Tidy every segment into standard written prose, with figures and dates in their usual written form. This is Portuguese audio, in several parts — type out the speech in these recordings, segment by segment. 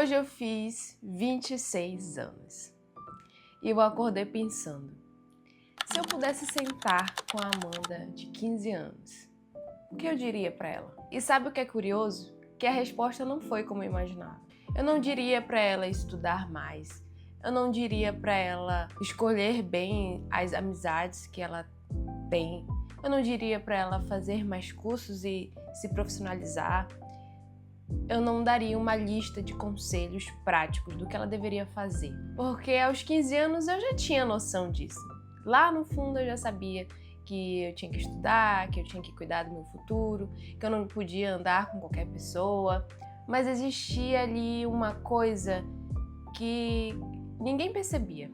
Hoje eu fiz 26 anos e eu acordei pensando, se eu pudesse sentar com a Amanda de 15 anos, o que eu diria para ela? E sabe o que é curioso? Que a resposta não foi como eu imaginava. Eu não diria para ela estudar mais, eu não diria para ela escolher bem as amizades que ela tem, eu não diria para ela fazer mais cursos e se profissionalizar. Eu não daria uma lista de conselhos práticos do que ela deveria fazer. Porque aos 15 anos eu já tinha noção disso. Lá no fundo eu já sabia que eu tinha que estudar, que eu tinha que cuidar do meu futuro, que eu não podia andar com qualquer pessoa. Mas existia ali uma coisa que ninguém percebia,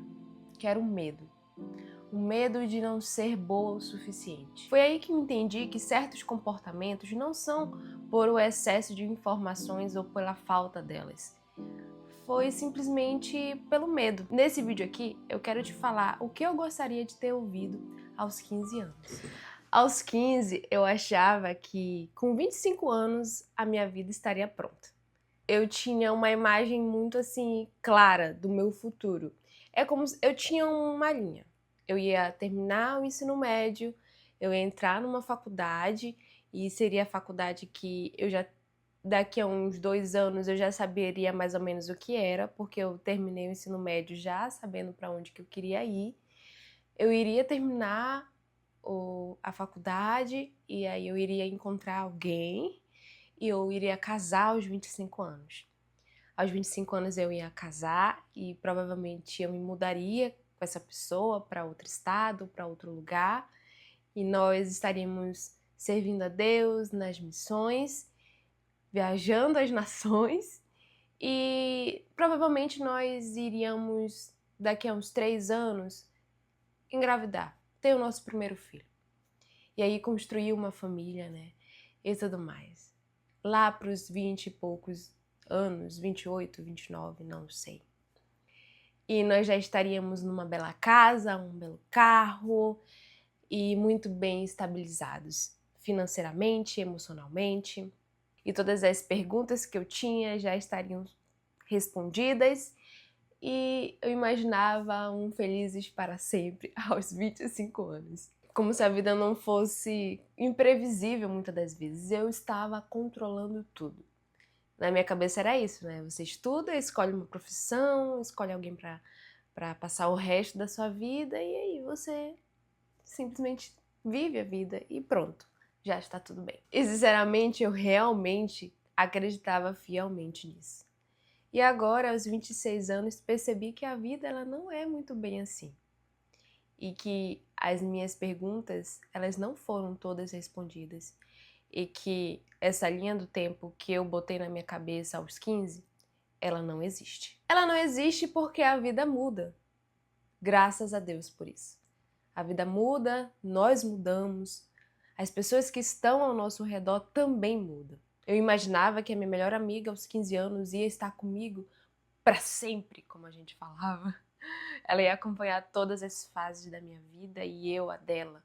que era o medo. O medo de não ser boa o suficiente. Foi aí que eu entendi que certos comportamentos não são por o excesso de informações ou pela falta delas. Foi simplesmente pelo medo. Nesse vídeo aqui, eu quero te falar o que eu gostaria de ter ouvido aos 15 anos. Aos 15, eu achava que com 25 anos a minha vida estaria pronta. Eu tinha uma imagem muito assim clara do meu futuro. É como se eu tinha uma linha. Eu ia terminar o ensino médio, eu ia entrar numa faculdade e seria a faculdade que eu já, daqui a uns 2 anos, eu já saberia mais ou menos o que era, porque eu terminei o ensino médio já sabendo para onde que eu queria ir. Eu iria terminar a faculdade e aí eu iria encontrar alguém e eu iria casar aos 25 anos. Aos 25 anos eu ia casar e provavelmente eu me mudaria com essa pessoa para outro estado, para outro lugar, e nós estaríamos servindo a Deus nas missões, viajando as nações, e provavelmente nós iríamos, daqui a uns 3 anos, engravidar, ter o nosso primeiro filho. E aí construir uma família, né? E tudo mais. Lá para os 20 e poucos anos, 28, 29, não sei. E nós já estaríamos numa bela casa, um belo carro e muito bem estabilizados financeiramente, emocionalmente. E todas as perguntas que eu tinha já estariam respondidas e eu imaginava um felizes para sempre aos 25 anos. Como se a vida não fosse imprevisível muitas das vezes, eu estava controlando tudo. Na minha cabeça era isso, né? Você estuda, escolhe uma profissão, escolhe alguém para passar o resto da sua vida e aí você simplesmente vive a vida e pronto, já está tudo bem. E sinceramente, eu realmente acreditava fielmente nisso. E agora, aos 26 anos, percebi que a vida ela não é muito bem assim. E que as minhas perguntas, elas não foram todas respondidas. E que essa linha do tempo que eu botei na minha cabeça aos 15, ela não existe. Ela não existe porque a vida muda. Graças a Deus por isso. A vida muda, nós mudamos, as pessoas que estão ao nosso redor também mudam. Eu imaginava que a minha melhor amiga aos 15 anos ia estar comigo para sempre, como a gente falava. Ela ia acompanhar todas as fases da minha vida e eu a dela.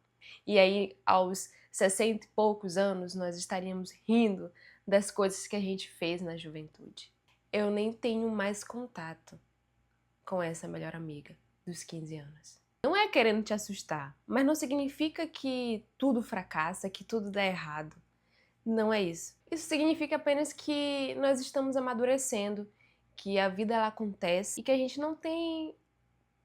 E aí, aos 60 e poucos anos, nós estaríamos rindo das coisas que a gente fez na juventude. Eu nem tenho mais contato com essa melhor amiga dos 15 anos. Não é querendo te assustar, mas não significa que tudo fracassa, que tudo dá errado. Não é isso. Isso significa apenas que nós estamos amadurecendo, que a vida ela acontece e que a gente não tem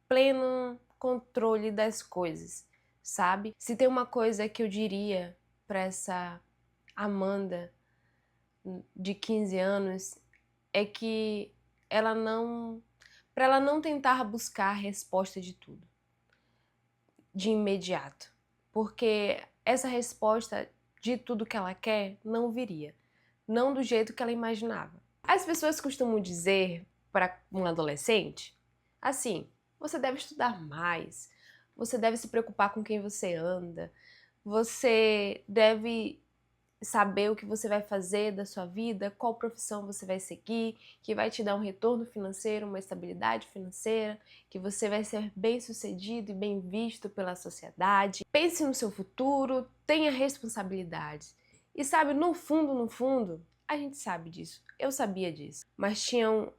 pleno controle das coisas, sabe? Se tem uma coisa que eu diria para essa Amanda de 15 anos é que para ela não tentar buscar a resposta de tudo de imediato, porque essa resposta de tudo que ela quer não viria, não do jeito que ela imaginava. As pessoas costumam dizer para um adolescente assim: você deve estudar mais, você deve se preocupar com quem você anda, você deve saber o que você vai fazer da sua vida, qual profissão você vai seguir, que vai te dar um retorno financeiro, uma estabilidade financeira, que você vai ser bem-sucedido e bem visto pela sociedade. Pense no seu futuro, tenha responsabilidades. E sabe, no fundo, a gente sabe disso. Eu sabia disso. Mas tinham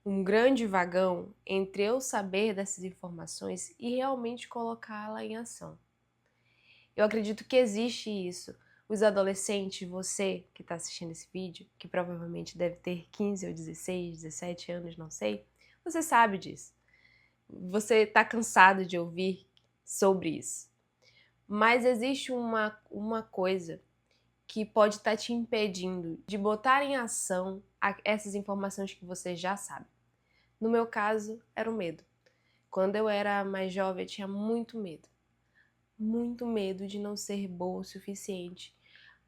um grande vagão entre eu saber dessas informações e realmente colocá-la em ação. Eu acredito que existe isso. Os adolescentes, você que está assistindo esse vídeo, que provavelmente deve ter 15 ou 16, 17 anos, não sei, você sabe disso. Você está cansado de ouvir sobre isso. Mas existe uma coisa que pode estar te impedindo de botar em ação essas informações que você já sabe. No meu caso, era o medo. Quando eu era mais jovem, eu tinha muito medo. Muito medo de não ser boa o suficiente.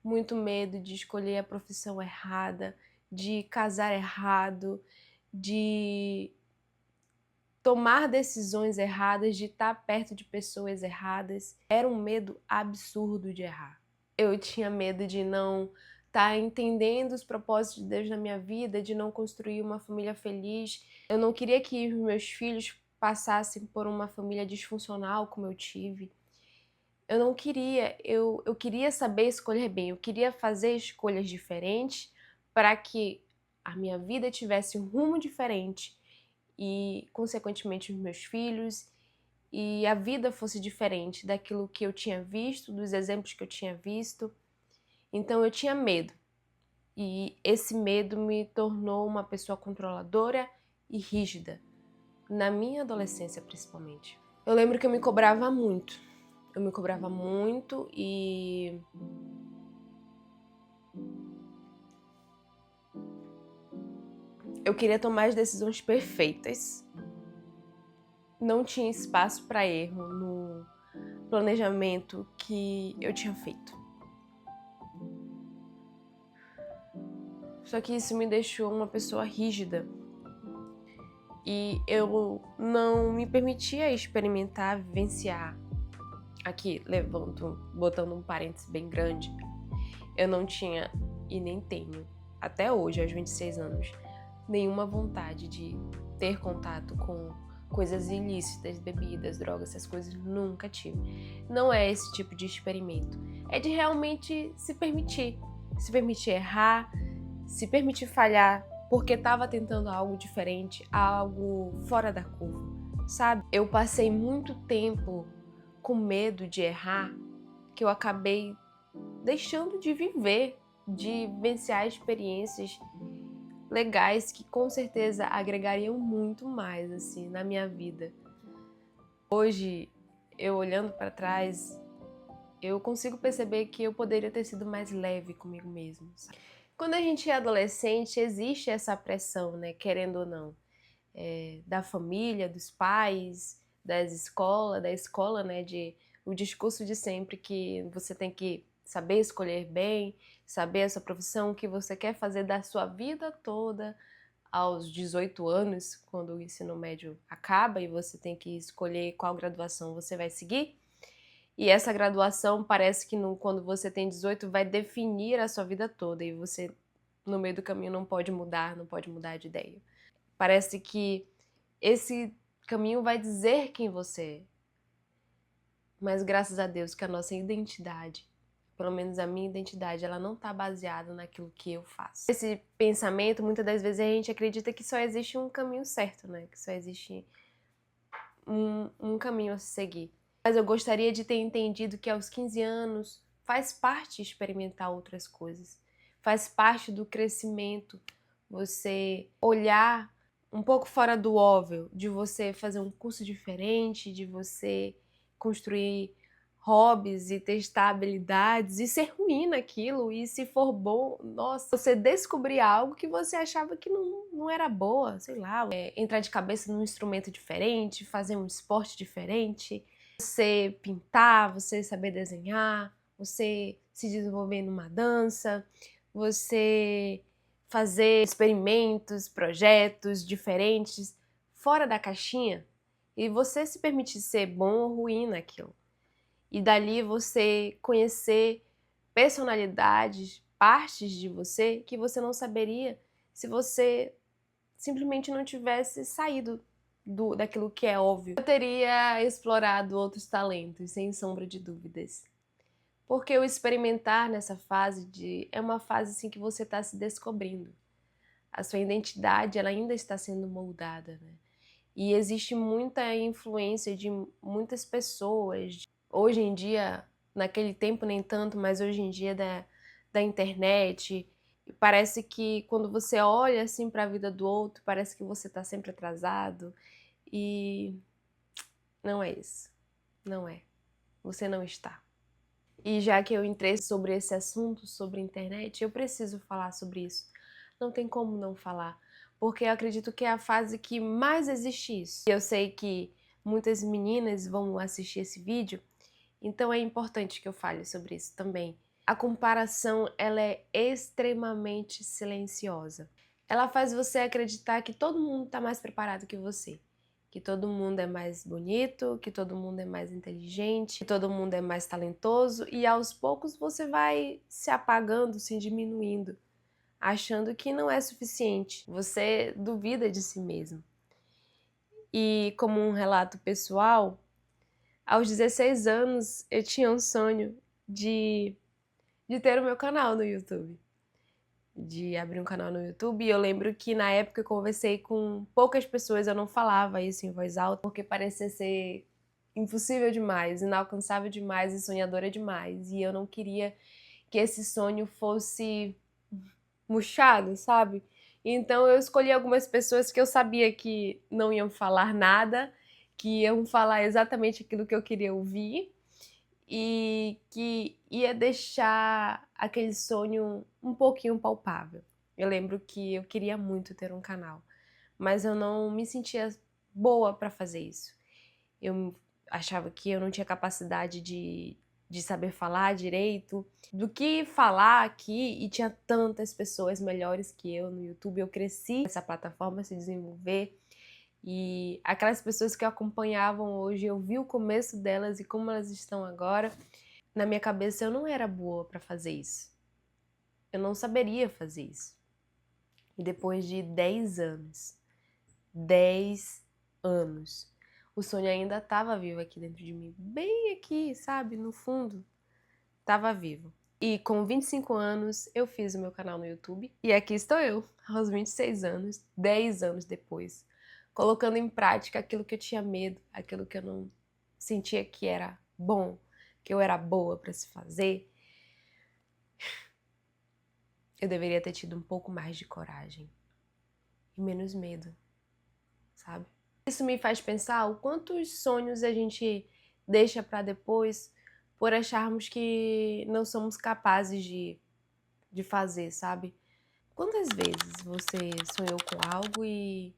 Muito medo de escolher a profissão errada, de casar errado, de tomar decisões erradas, de estar perto de pessoas erradas. Era um medo absurdo de errar. Eu tinha medo de não estar entendendo os propósitos de Deus na minha vida, de não construir uma família feliz. Eu não queria que os meus filhos passassem por uma família disfuncional como eu tive. Eu não queria, eu queria saber escolher bem, eu queria fazer escolhas diferentes para que a minha vida tivesse um rumo diferente e, consequentemente, os meus filhos e a vida fosse diferente daquilo que eu tinha visto, dos exemplos que eu tinha visto. Então eu tinha medo e esse medo me tornou uma pessoa controladora e rígida, na minha adolescência principalmente. Eu lembro que eu me cobrava muito. Eu me cobrava muito e eu queria tomar as decisões perfeitas. Não tinha espaço para erro no planejamento que eu tinha feito. Só que isso me deixou uma pessoa rígida. E eu não me permitia experimentar, vivenciar. Aqui, botando um parênteses bem grande, eu não tinha e nem tenho, até hoje, aos 26 anos, nenhuma vontade de ter contato com coisas ilícitas, bebidas, drogas, essas coisas, nunca tive. Não é esse tipo de experimento. É de realmente se permitir errar, se permitir falhar, porque estava tentando algo diferente, algo fora da curva, sabe? Eu passei muito tempo com medo de errar, que eu acabei deixando de viver, de vivenciar experiências legais que com certeza agregariam muito mais assim na minha vida. Hoje, eu olhando para trás, eu consigo perceber que eu poderia ter sido mais leve comigo mesmo, sabe? Quando a gente é adolescente, existe essa pressão, né, querendo ou não, da família, dos pais, da escola, né, o discurso de sempre que você tem que saber escolher bem, saber a sua profissão, o que você quer fazer da sua vida toda aos 18 anos, quando o ensino médio acaba e você tem que escolher qual graduação você vai seguir. E essa graduação parece que quando você tem 18 vai definir a sua vida toda e você, no meio do caminho, não pode mudar de ideia. Parece que esse caminho vai dizer quem você é. Mas graças a Deus que a nossa identidade, pelo menos a minha identidade, ela não está baseada naquilo que eu faço. Esse pensamento, muitas das vezes a gente acredita que só existe um caminho certo, né? Que só existe um caminho a se seguir. Mas eu gostaria de ter entendido que aos 15 anos faz parte experimentar outras coisas. Faz parte do crescimento você olhar um pouco fora do óbvio, de você fazer um curso diferente, de você construir hobbies e testar habilidades e ser ruim naquilo, e se for bom, nossa, você descobrir algo que você achava que não era boa, sei lá, entrar de cabeça num instrumento diferente, fazer um esporte diferente, você pintar, você saber desenhar, você se desenvolver numa dança, você fazer experimentos, projetos diferentes, fora da caixinha, e você se permitir ser bom ou ruim naquilo. E dali você conhecer personalidades, partes de você que você não saberia se você simplesmente não tivesse saído daquilo que é óbvio. Eu teria explorado outros talentos, sem sombra de dúvidas. Porque o experimentar nessa fase é uma fase assim que você está se descobrindo. A sua identidade, ela ainda está sendo moldada, né? E existe muita influência de muitas pessoas. Hoje em dia, naquele tempo nem tanto, mas hoje em dia da internet, parece que quando você olha assim para a vida do outro, parece que você está sempre atrasado. E não é isso. Não é. Você não está. E já que eu entrei sobre esse assunto, sobre a internet, eu preciso falar sobre isso. Não tem como não falar, porque eu acredito que é a fase que mais existe isso. Eu sei que muitas meninas vão assistir esse vídeo, então é importante que eu fale sobre isso também. A comparação, ela é extremamente silenciosa. Ela faz você acreditar que todo mundo está mais preparado que você. Que todo mundo é mais bonito, que todo mundo é mais inteligente, que todo mundo é mais talentoso, e aos poucos você vai se apagando, se diminuindo, achando que não é suficiente. Você duvida de si mesmo. E como um relato pessoal, aos 16 anos eu tinha um sonho de ter o meu canal no YouTube. De abrir um canal no YouTube, e eu lembro que na época eu conversei com poucas pessoas, eu não falava isso em voz alta, porque parecia ser impossível demais, inalcançável demais e sonhadora demais, e eu não queria que esse sonho fosse murchado, sabe? Então eu escolhi algumas pessoas que eu sabia que não iam falar nada, que iam falar exatamente aquilo que eu queria ouvir, e que ia deixar aquele sonho um pouquinho palpável. Eu lembro que eu queria muito ter um canal, mas eu não me sentia boa para fazer isso. Eu achava que eu não tinha capacidade de saber falar direito, do que falar aqui, e tinha tantas pessoas melhores que eu no YouTube. Eu cresci nessa plataforma se desenvolver, e aquelas pessoas que acompanhavam hoje, eu vi o começo delas e como elas estão agora. Na minha cabeça eu não era boa para fazer isso. Eu não saberia fazer isso. E depois de 10 anos, o sonho ainda estava vivo aqui dentro de mim, bem aqui, sabe, no fundo, estava vivo. E com 25 anos eu fiz o meu canal no YouTube, e aqui estou eu, aos 26 anos, 10 anos depois, colocando em prática aquilo que eu tinha medo, aquilo que eu não sentia que era bom, que eu era boa para se fazer. Eu deveria ter tido um pouco mais de coragem e menos medo, sabe? Isso me faz pensar o quantos sonhos a gente deixa para depois por acharmos que não somos capazes de fazer, sabe? Quantas vezes você sonhou com algo e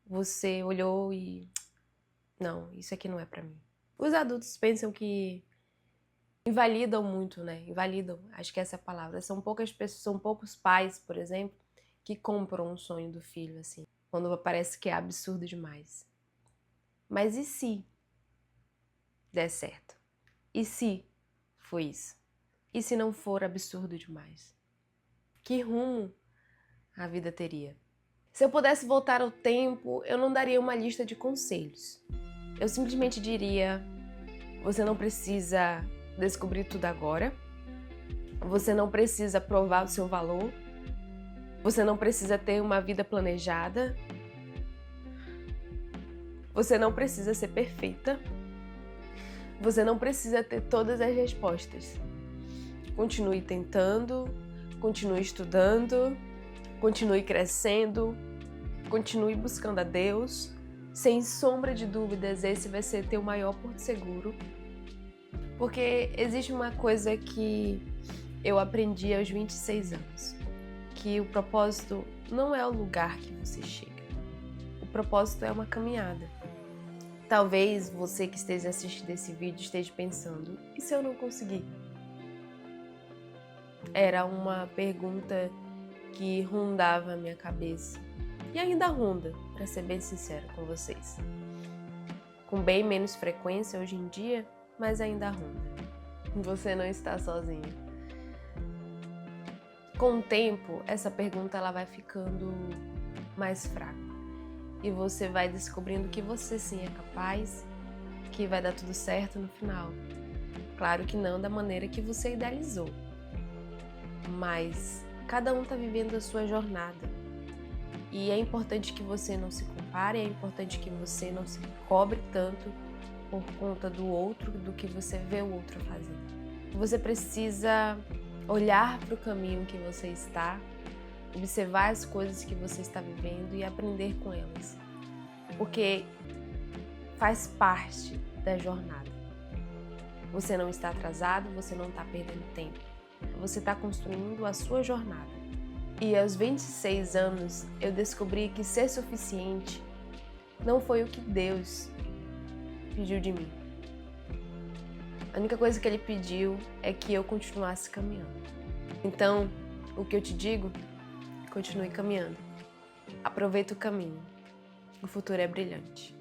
você olhou e... não, isso aqui não é pra mim. Os adultos pensam que invalidam muito, né? Invalidam, acho que essa é a palavra. São poucas pessoas, são poucos pais, por exemplo, que compram um sonho do filho, assim, quando parece que é absurdo demais. Mas e se der certo? E se foi isso? E se não for absurdo demais? Que rumo a vida teria? Se eu pudesse voltar ao tempo, eu não daria uma lista de conselhos. Eu simplesmente diria: você não precisa descobrir tudo agora, você não precisa provar o seu valor, você não precisa ter uma vida planejada, você não precisa ser perfeita, você não precisa ter todas as respostas. Continue tentando, continue estudando, continue crescendo, continue buscando a Deus. Sem sombra de dúvidas, esse vai ser teu maior porto seguro. Porque existe uma coisa que eu aprendi aos 26 anos, que o propósito não é o lugar que você chega. O propósito é uma caminhada. Talvez você que esteja assistindo esse vídeo esteja pensando: e se eu não conseguir? Era uma pergunta que rondava a minha cabeça. E ainda ronda, para ser bem sincera com vocês. Com bem menos frequência hoje em dia, mas ainda ronda. Você não está sozinho. Com o tempo, essa pergunta ela vai ficando mais fraca. E você vai descobrindo que você sim é capaz, que vai dar tudo certo no final. Claro que não da maneira que você idealizou. Mas cada um está vivendo a sua jornada. E é importante que você não se compare, é importante que você não se cobre tanto por conta do outro, do que você vê o outro fazer. Você precisa olhar para o caminho que você está, observar as coisas que você está vivendo e aprender com elas. Porque faz parte da jornada. Você não está atrasado, você não está perdendo tempo. Você está construindo a sua jornada. E aos 26 anos, eu descobri que ser suficiente não foi o que Deus pediu de mim. A única coisa que Ele pediu é que eu continuasse caminhando. Então, o que eu te digo, continue caminhando. Aproveita o caminho. O futuro é brilhante.